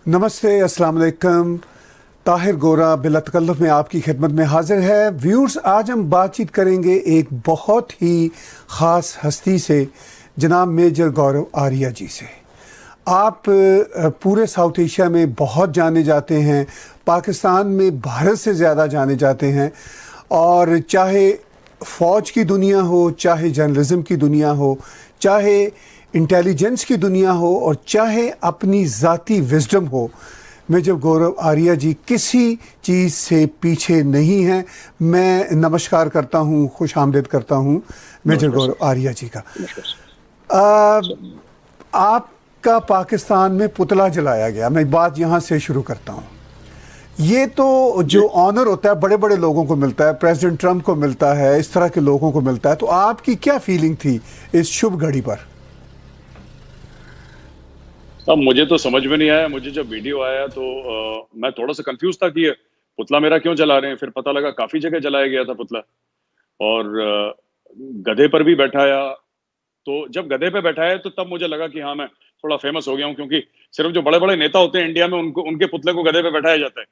नमस्ते, अस्सलाम वालेकुम। ताहिर गोरा बिला तकल्लुफ़ में आपकी खिदमत में हाजिर है। व्यूअर्स, आज हम बातचीत करेंगे एक बहुत ही ख़ास हस्ती से, जनाब मेजर गौरव आर्या जी से। आप पूरे साउथ एशिया में बहुत जाने जाते हैं, पाकिस्तान में भारत से ज़्यादा जाने जाते हैं, और चाहे फ़ौज की दुनिया हो, चाहे जर्नलिज़म की दुनिया हो, चाहे इंटेलिजेंस की दुनिया हो, और चाहे अपनी ज़ाती विज़डम हो, मेजर गौरव आर्या जी किसी चीज़ से पीछे नहीं हैं। मैं नमस्कार करता हूँ, खुश आमदीद करता हूँ मेजर गौरव आर्या जी का। आपका पाकिस्तान में पुतला जलाया गया, मैं बात यहाँ से शुरू करता हूँ। ये तो जो ऑनर होता है बड़े बड़े लोगों को मिलता है, प्रेसिडेंट ट्रंप को मिलता है, इस तरह के लोगों को मिलता है, तो आपकी क्या फीलिंग थी इस शुभ घड़ी पर? अब मुझे तो समझ में नहीं आया। मुझे जब वीडियो आया तो मैं थोड़ा सा कंफ्यूज था कि ये पुतला मेरा क्यों जला रहे हैं। फिर पता लगा काफी जगह जलाया गया था पुतला, और गधे पर भी बैठाया। तो जब गधे पे बैठाया तो तब मुझे लगा कि हाँ, मैं थोड़ा फेमस हो गया हूँ, क्योंकि सिर्फ जो बड़े बड़े नेता होते हैं इंडिया में उनके पुतले को गधे पे बैठाया जाता है।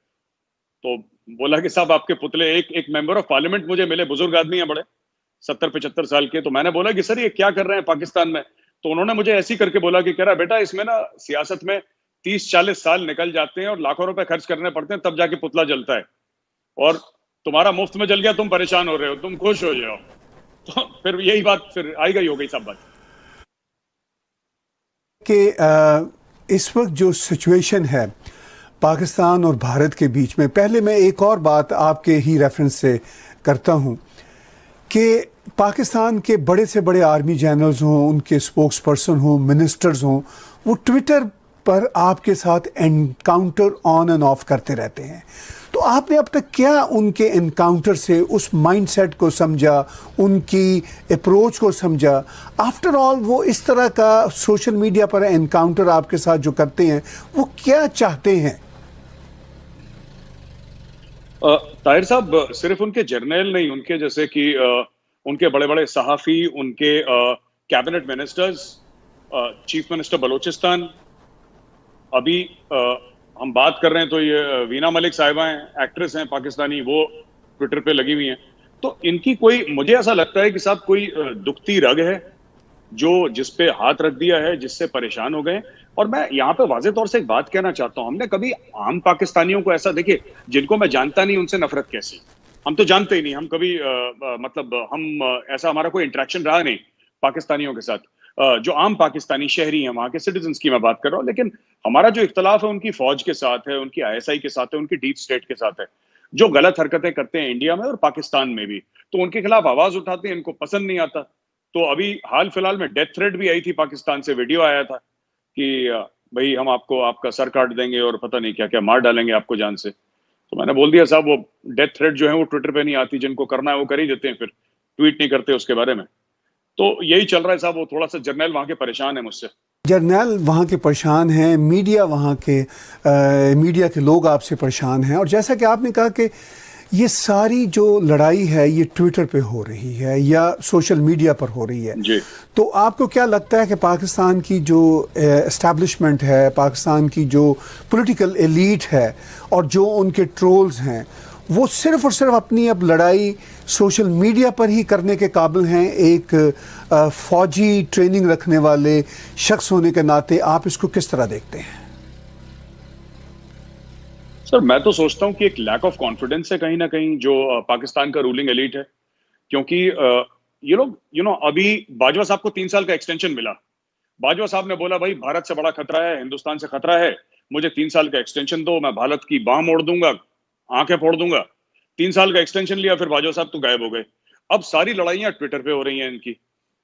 तो बोला कि साहब आपके पुतले, एक मेंबर ऑफ पार्लियामेंट मुझे मिले, बुजुर्ग आदमी है बड़े, 70-75 साल के। तो मैंने बोला कि सर ये क्या कर रहे हैं पाकिस्तान में? तो उन्होंने मुझे ऐसी करके बोला कि कह रहा बेटा, इसमें ना सियासत में 30-40 साल निकल जाते हैं और लाखों रुपए खर्च करने पड़ते हैं, तब जाके पुतला जलता है, और तुम्हारा मुफ्त में जल गया, तुम परेशान हो रहे हो, तुम खुश हो जाओ। तो फिर यही बात फिर आई गई हो गई सब बात कि इस वक्त जो सिचुएशन है पाकिस्तान और भारत के बीच में, पहले मैं एक और बात आपके ही रेफरेंस से करता हूं कि पाकिस्तान के बड़े से बड़े आर्मी जनरल्स हों, उनके स्पोक्स पर्सन हों, मिनिस्टर्स हों, वो ट्विटर पर आपके साथ एनकाउंटर ऑन एंड ऑफ करते रहते हैं। तो आपने अब तक क्या उनके एनकाउंटर से उस माइंडसेट को समझा, उनकी अप्रोच को समझा? आफ्टर ऑल वो इस तरह का सोशल मीडिया पर एनकाउंटर आपके साथ जो करते हैं, वो क्या चाहते हैं? ताहिर साहब, सिर्फ उनके जर्नल नहीं, उनके जैसे कि उनके बड़े बड़े सहाफ़ी, उनके cabinet ministers, chief minister Balochistan, अभी हम बात कर रहे हैं तो ये वीना मलिक साहिबा हैं, एक्ट्रेस हैं पाकिस्तानी, वो ट्विटर पे लगी हुई हैं। तो इनकी कोई, मुझे ऐसा लगता है कि साहब कोई दुखती रग है जो जिस पे हाथ रख दिया है, जिससे परेशान हो गए। और मैं यहाँ पे वाज़ेह तौर से एक बात कहना चाहता हूँ, हमने कभी आम पाकिस्तानियों को ऐसा, देखिए, जिनको मैं जानता नहीं उनसे नफरत कैसी, हम तो जानते ही नहीं, हम कभी मतलब हम ऐसा हमारा कोई इंटरेक्शन रहा नहीं पाकिस्तानियों के साथ। जो आम पाकिस्तानी शहरी हैं, वहाँ के सिटीजन्स की मैं बात कर रहा हूँ, लेकिन हमारा जो इख्तलाफ है उनकी फौज के साथ है, उनकी ISI के साथ है, उनकी डीप स्टेट के साथ है, जो गलत हरकतें करते हैं इंडिया में और पाकिस्तान में भी, तो उनके खिलाफ आवाज उठाते हैं, इनको पसंद नहीं आता। तो अभी हाल फिलहाल में डेथ थ्रेट भी आई थी पाकिस्तान से, वीडियो आया था कि भाई हम आपको, आपका सर काट देंगे और पता नहीं क्या क्या, मार डालेंगे आपको जान से। तो मैंने बोल दिया साहब, वो डेथ थ्रेट जो है वो ट्विटर पे नहीं आती, जिनको करना है वो कर ही देते हैं, फिर ट्वीट नहीं करते उसके बारे में। तो यही चल रहा है साहब। वो थोड़ा सा जर्नल वहां के परेशान है मुझसे। जर्नल वहाँ के परेशान हैं, मीडिया वहाँ के मीडिया के लोग आपसे परेशान हैं, और जैसा कि आपने कहा कि ये सारी जो लड़ाई है ये ट्विटर पे हो रही है या सोशल मीडिया पर हो रही है जी। तो आपको क्या लगता है कि पाकिस्तान की जो एस्टैब्लिशमेंट है, पाकिस्तान की जो पॉलिटिकल एलीट है और जो उनके ट्रोल्स हैं, वो सिर्फ और सिर्फ अपनी अब लड़ाई सोशल मीडिया पर ही करने के काबिल हैं? एक फौजी ट्रेनिंग रखने वाले शख्स होने के नाते आप इसको किस तरह देखते हैं? सर, मैं तो सोचता हूँ कि एक लैक ऑफ कॉन्फिडेंस है कहीं ना कहीं, जो पाकिस्तान का रूलिंग एलीट है। क्योंकि ये लोग, अभी बाजवा साहब को 3 साल का एक्सटेंशन मिला। बाजवा साहब ने बोला भाई भारत से बड़ा खतरा है, हिंदुस्तान से खतरा है, मुझे 3 साल का एक्सटेंशन दो, मैं भारत की बाह मोड़ दूंगा, आंखें फोड़ दूंगा। 3 साल का एक्सटेंशन लिया, फिर बाजवा साहब तो गायब हो गए। अब सारी लड़ाइयां ट्विटर पे हो रही हैं इनकी।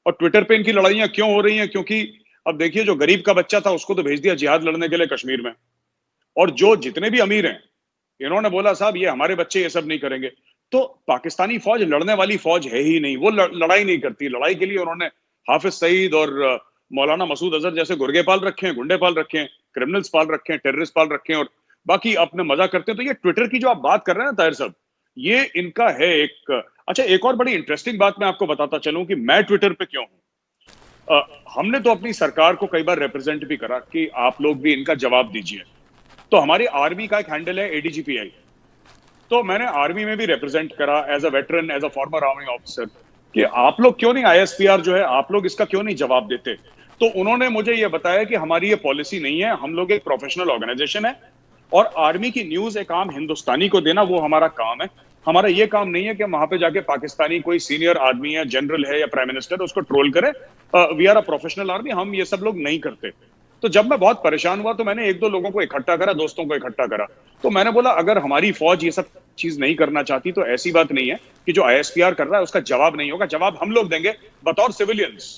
और ट्विटर पे इनकी लड़ाइयां क्यों हो रही हैं? क्योंकि अब देखिए, जो गरीब का बच्चा था उसको तो भेज दिया जिहाद लड़ने के लिए कश्मीर में, और जो जितने भी अमीर हैं, इन्होंने बोला साहब ये हमारे बच्चे ये सब नहीं करेंगे। तो पाकिस्तानी फौज लड़ने वाली फौज है ही नहीं, वो लड़ाई नहीं करती। लड़ाई के लिए उन्होंने हाफिज सईद और मौलाना मसूद अजहर जैसे गुर्गे पाल रखे हैं, गुंडे पाल रखे हैं, क्रिमिनल्स पाल रखे हैं, टेररिस्ट पाल रखे हैं, और बाकी अपने मजा करते हैं। तो ये ट्विटर की जो आप बात कर रहे हैं ना ताहिर साहब, ये इनका है एक। अच्छा, एक और बड़ी इंटरेस्टिंग बात मैं आपको बताता चलूं कि मैं ट्विटर पे क्यों हूं। हमने तो अपनी सरकार को कई बार रिप्रेजेंट भी करा कि आप लोग भी इनका जवाब दीजिए। तो हमारी आर्मी का एक हैंडल है ADGPI। तो मैंने आर्मी में भी रिप्रेजेंट करा as a veteran, as a former army officer, कि आप लोग क्यों नहीं ISPR जो है, आप लोग इसका क्यों नहीं जवाब देते। तो उन्होंने मुझे ये बताया कि हमारी ये पॉलिसी नहीं है, हम लोग एक प्रोफेशनल ऑर्गेनाइजेशन है और आर्मी की न्यूज एक आम हिंदुस्तानी को देना वो हमारा काम है। हमारा ये काम नहीं है कि वहां पे जाके पाकिस्तानी कोई सीनियर आदमी है, जनरल है या प्राइम मिनिस्टर, उसको ट्रोल करे। We are a professional army, हम ये सब लोग नहीं करते। तो जब मैं बहुत परेशान हुआ तो मैंने एक दो लोगों को इकट्ठा करा, दोस्तों को इकट्ठा करा। तो मैंने बोला अगर हमारी फौज ये सब चीज नहीं करना चाहती तो ऐसी बात नहीं है कि जो ISPR कर रहा है उसका जवाब नहीं होगा, जवाब हम लोग देंगे बतौर सिविलियंस,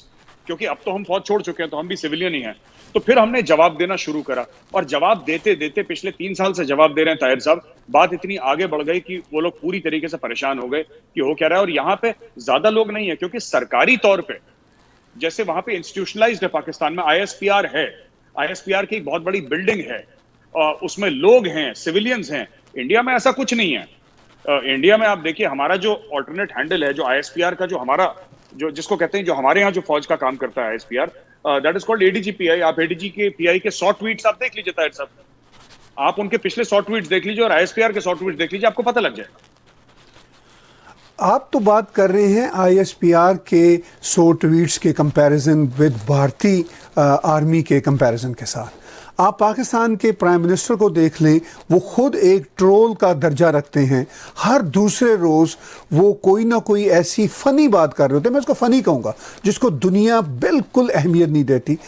क्योंकि अब तो हम फौज छोड़ चुके हैं तो हम भी सिविलियन ही हैं। तो फिर हमने जवाब देना शुरू करा और जवाब देते देते पिछले 3 साल से जवाब दे रहे हैं ताहिर साहब, बात इतनी आगे बढ़ गई कि वो लोग पूरी तरीके से परेशान हो गए कि हो क्या रहा है। और यहाँ पे ज्यादा लोग नहीं है क्योंकि सरकारी तौर पे जैसे वहां पे इंस्टीट्यूशनलाइज्ड है, पाकिस्तान में ISPR है, ISPR की एक बहुत बड़ी बिल्डिंग है, उसमें लोग हैं, सिविलियंस हैं। इंडिया में ऐसा कुछ नहीं है। इंडिया में आप देखिए हमारा जो ऑल्टरनेट हैंडल है, जो ISPR का जो हमारा जो जिसको कहते हैं, जो हमारे यहाँ जो फौज का काम करता है ISPR, that is called ADGPI। आप ADGPI के 100 ट्वीट्स आप देख लीजिए ताहिर साहब, आप उनके पिछले 100 ट्वीट्स देख लीजिए और ISPR के 100 ट्वीट्स देख लीजिए, आपको पता लग जाएगा। आप तो बात कर रहे हैं ISPR के 100 ट्वीट्स के कंपैरिजन विद भारतीय आर्मी के कंपैरिजन के साथ। आप पाकिस्तान के प्राइम मिनिस्टर को देख लें, वो खुद एक ट्रोल का दर्जा रखते हैं। हर दूसरे रोज़ वो कोई ना कोई ऐसी फ़नी बात कर रहे होते हैं, मैं उसको फ़नी कहूँगा, जिसको दुनिया बिल्कुल अहमियत नहीं देती।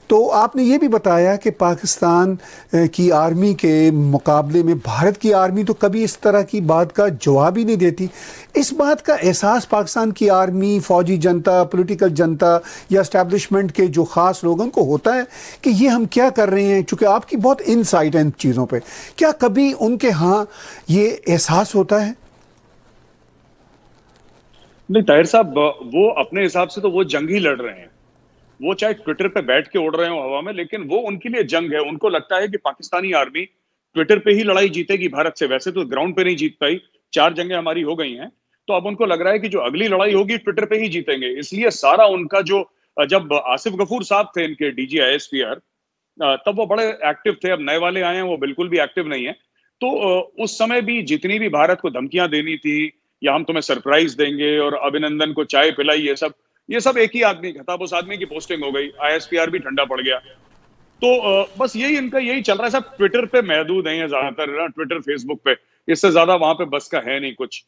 तो आपने ये भी बताया कि पाकिस्तान की आर्मी के मुकाबले में भारत की आर्मी तो कभी इस तरह की बात का जवाब ही नहीं देती। इस बात का एहसास पाकिस्तान की आर्मी, फौजी जनता, पॉलिटिकल जनता या एस्टैब्लिशमेंट के जो ख़ास लोगों को होता है कि ये हम क्या कर रहे हैं, चूँकि आपकी बहुत इनसाइट है इन चीज़ों पे, क्या कभी उनके यहाँ ये एहसास होता है? नहीं ताहिर साहब, वो अपने हिसाब से तो वो जंग ही लड़ रहे हैं। वो चाहे ट्विटर पे बैठ के उड़ रहे हो हवा में, लेकिन वो उनके लिए जंग है। उनको लगता है कि पाकिस्तानी आर्मी ट्विटर पे ही लड़ाई जीतेगी भारत से। वैसे तो ग्राउंड पे नहीं जीत पाई, 4 जंगें हमारी हो गई हैं, तो अब उनको लग रहा है कि जो अगली लड़ाई होगी ट्विटर पे ही जीतेंगे। इसलिए सारा उनका जो जब आसिफ गफूर साहब थे इनके DG ISPR, तब वो बड़े एक्टिव थे। अब नए वाले आए हैं, वो बिल्कुल भी एक्टिव नहीं है। तो उस समय भी जितनी भी भारत को धमकियां देनी थी या हम तुम्हें सरप्राइज देंगे और अभिनंदन को चाय पिलाई, ये सब एक ही आदमी का था। उस आदमी की पोस्टिंग हो गई, ISPR भी ठंडा पड़ गया। तो बस इनका यही चल रहा है। सब ट्विटर पे महदूद हैं ज्यादातर, ट्विटर फेसबुक पे, इससे ज्यादा वहां पे बस का है नहीं कुछ।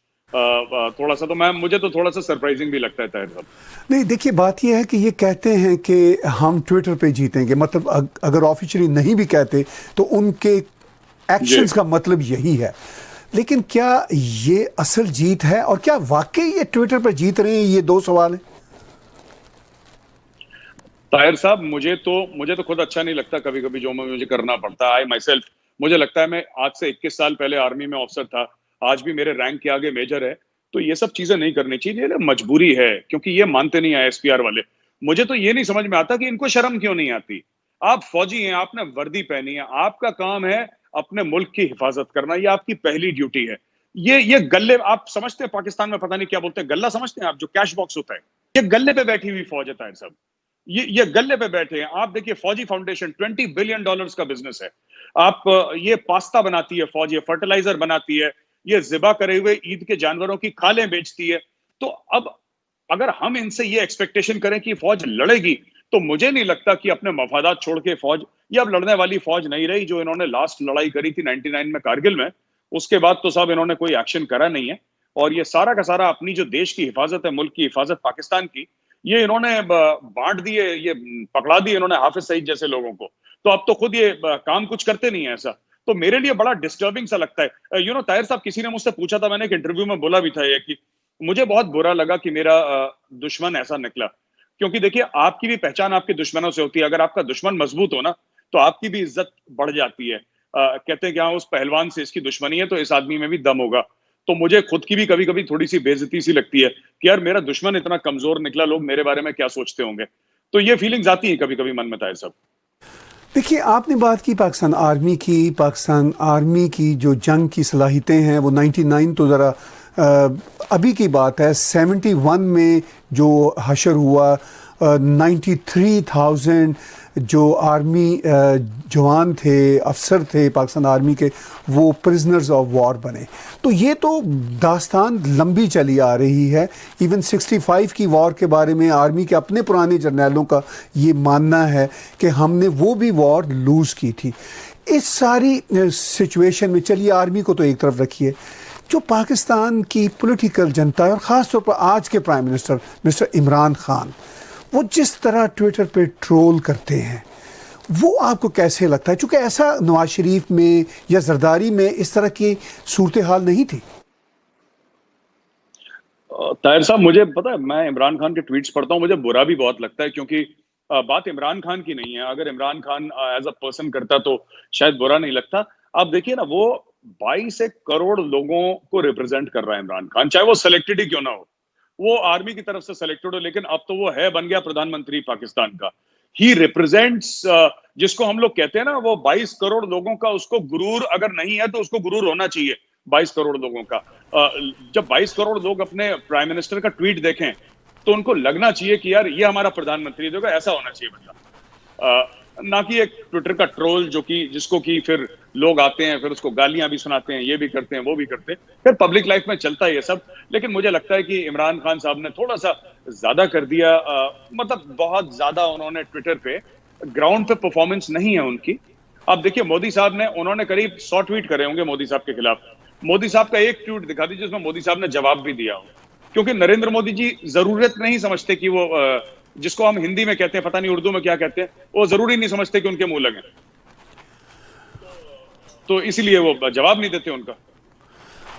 थोड़ा सा तो मुझे तो थोड़ा सा सरप्राइजिंग भी लगता है ताहिर साहब। नहीं, देखिए बात यह है कि ये कहते हैं कि हम ट्विटर पे जीतेंगे, मतलब अगर ऑफिशियली नहीं भी कहते तो उनके एक्शंस का मतलब यही है। लेकिन क्या ये असल जीत है और क्या वाकई ये ट्विटर पर जीत रहे हैं, ये 2 सवाल हैं। ताहिर साहब, मुझे तो खुद अच्छा नहीं लगता कभी कभी जो मुझे करना पड़ता है। मुझे लगता है, मैं आज से 21 साल पहले आर्मी में ऑफिसर था, आज भी मेरे रैंक के आगे मेजर है। तो ये सब चीजें नहीं करनी चाहिए, ये मजबूरी है, क्योंकि ये मानते नहीं ISPR वाले। मुझे तो ये नहीं समझ में आता कि इनको शर्म क्यों नहीं आती। आप फौजी हैं, आपने वर्दी पहनी है, आपका काम है अपने मुल्क की हिफाजत करना, ये आपकी पहली ड्यूटी है। ये गल्ले, आप समझते हैं पाकिस्तान में पता नहीं क्या बोलते हैं, गल्ला समझते हैं आप, जो कैश बॉक्स होता है, ये गल्ले पे बैठी हुई फौज है ताहिर साहब। ये गल्ले पे बैठे हैं। आप देखिए फौजी फाउंडेशन $20 बिलियन का बिजनेस है। आप ये पास्ता बनाती है फौज, ये फर्टिलाइजर बनाती है, ये जिबा करे हुए ईद के जानवरों की खालें बेचती है। तो अब अगर हम इनसे ये एक्सपेक्टेशन करें कि फौज लड़ेगी, तो मुझे नहीं लगता कि अपने मफादात छोड़ के फौज, ये अब लड़ने वाली फौज नहीं रही। जो इन्होंने लास्ट लड़ाई करी थी 99 में कारगिल में, उसके बाद तो साहब इन्होंने कोई एक्शन करा नहीं है। और ये सारा का सारा अपनी जो देश की हिफाजत है, मुल्क की हिफाजत पाकिस्तान की, ये इन्होंने बांट दिए, ये पकड़ा दिए इन्होंने हाफिज सईद जैसे लोगों को। तो अब तो खुद ये काम कुछ करते नहीं है ऐसा। तो मेरे लिए बड़ा डिस्टर्बिंग सा लगता है। ताहिर साहब, किसी ने मुझसे पूछा था, मैंने एक इंटरव्यू में बोला भी था ये कि मुझे बहुत बुरा लगा कि मेरा दुश्मन ऐसा निकला। क्योंकि देखिए, आपकी भी पहचान आपके दुश्मनों से होती है। अगर आपका दुश्मन मजबूत हो ना, तो आपकी भी इज्जत बढ़ जाती है। कहते हैं कि हाँ, उस पहलवान से इसकी दुश्मनी है तो इस आदमी में भी दम होगा। तो मुझे खुद की भी कभी कभी थोड़ी सी बेइज्जती सी लगती है कि यार, मेरा दुश्मन इतना कमजोर निकला, लोग मेरे बारे में क्या सोचते होंगे। तो ये फीलिंग्स आती है कभी कभी मन में ताहिर साहब। देखिए, आपने बात की पाकिस्तान आर्मी की जो जंग की सलाहियतें हैं वो 99 तो ज़रा अभी की बात है। 71 में जो हशर हुआ, 93,000 जो आर्मी जवान थे, अफसर थे पाकिस्तान आर्मी के, वो प्रिजनर्स ऑफ वॉर बने। तो ये तो दास्तान लंबी चली आ रही है। इवन 65 की वॉर के बारे में आर्मी के अपने पुराने जर्नैलों का ये मानना है कि हमने वो भी वॉर लूज़ की थी। इस सारी सिचुएशन में चलिए आर्मी को तो एक तरफ रखिए, जो पाकिस्तान की पॉलिटिकल जनता है और ख़ास तौर पर आज के prime minister mister Imran Khan, वो जिस तरह ट्विटर पे ट्रोल करते हैं, वो आपको कैसे लगता है? चूँकि ऐसा नवाज शरीफ में या जरदारी में इस तरह की सूरत हाल नहीं थी। ताहिर साहब, मुझे पता है, मैं इमरान खान के ट्वीट्स पढ़ता हूँ, मुझे बुरा भी बहुत लगता है, क्योंकि बात इमरान खान की नहीं है। अगर Imran Khan as a person करता तो शायद बुरा नहीं लगता। आप देखिए ना, वो 22 करोड़ लोगों को रिप्रेजेंट कर रहा है इमरान खान, चाहे वो सिलेक्टेड ही क्यों ना हो। वो आर्मी की तरफ से सिलेक्टेड हो, लेकिन अब तो वो बन गया प्रधानमंत्री पाकिस्तान का। ही रिप्रेजेंट्स, जिसको हम लोग कहते हैं ना, वो 22 करोड़ लोगों का, उसको गुरूर अगर नहीं है तो उसको गुरूर होना चाहिए 22 करोड़ लोगों का। जब 22 करोड़ लोग अपने प्राइम मिनिस्टर का ट्वीट देखें तो उनको लगना चाहिए कि यार ये हमारा प्रधानमंत्री देखो, ऐसा होना चाहिए बदला। ना कि एक ट्विटर का ट्रोल जिसको कि फिर लोग आते हैं, फिर उसको गालियां भी सुनाते हैं, ये भी करते हैं, वो भी करते हैं। फिर पब्लिक लाइफ में चलता है ये सब। लेकिन मुझे लगता है कि इमरान खान साहब ने थोड़ा सा ज्यादा कर दिया। मतलब बहुत ज्यादा उन्होंने ट्विटर पे, ग्राउंड पे परफॉर्मेंस नहीं है उनकी। अब देखिए, मोदी साहब ने, उन्होंने करीब 100 ट्वीट करे होंगे मोदी साहब के खिलाफ। मोदी साहब का एक ट्वीट दिखा दीजिए जिसमें मोदी साहब ने जवाब भी दिया हो, क्योंकि नरेंद्र मोदी जी जरूरत नहीं समझते कि वो, जिसको हम हिंदी में कहते हैं, पता नहीं उर्दू में क्या कहते हैं, वो जरूरी नहीं समझते कि उनके मुंह लगे, तो इसीलिए वो जवाब नहीं देते उनका।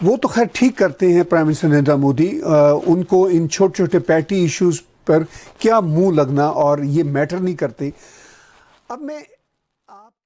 वो तो खैर ठीक करते हैं प्राइम मिनिस्टर नरेंद्र मोदी। उनको इन छोटे छोटे पैटी इश्यूज पर क्या मुंह लगना, और ये मैटर नहीं करते। अब मैं